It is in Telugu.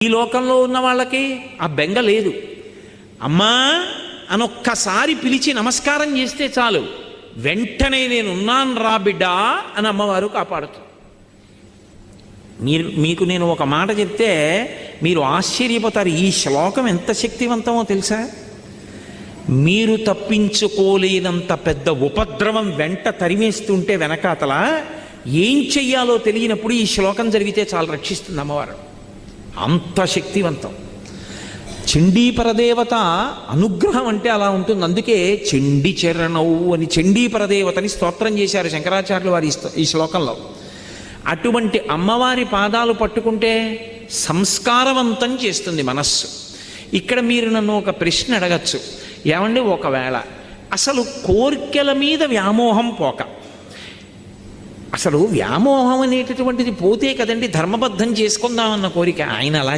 ఈ లోకంలో ఉన్న వాళ్ళకి ఆ బెంగ లేదు. అమ్మా అనొక్కసారి పిలిచి నమస్కారం చేస్తే చాలు, వెంటనే నేనున్నాను రా బిడ్డా అని అమ్మవారు కాపాడుతుంది. మీకు నేను ఒక మాట చెప్తే మీరు ఆశ్చర్యపోతారు. ఈ శ్లోకం ఎంత శక్తివంతమో తెలుసా? మీరు తప్పించుకోలేనంత పెద్ద ఉపద్రవం వెంట తరిమేస్తుంటే వెనకాతల ఏం చెయ్యాలో తెలియనప్పుడు ఈ శ్లోకం జరిగితే చాలా రక్షిస్తుంది అమ్మవారు. అంత శక్తివంతం. చండీ పరదేవత అనుగ్రహం అంటే అలా ఉంటుంది. అందుకే చండీ చరణవు అని చండీ పరదేవతని స్తోత్రం చేశారు శంకరాచార్యులు వారి ఈ శ్లోకంలో. అటువంటి అమ్మవారి పాదాలు పట్టుకుంటే సంస్కారవంతం చేస్తుంది మనస్సు. ఇక్కడ మీరు నన్ను ఒక ప్రశ్న అడగచ్చు, ఏమండి ఒకవేళ అసలు కోర్కెల మీద వ్యామోహం పోక, అసలు వ్యామోహం అనేటటువంటిది పోతే కదండి ధర్మబద్ధం చేసుకుందామన్న కోరిక. ఆయన అలా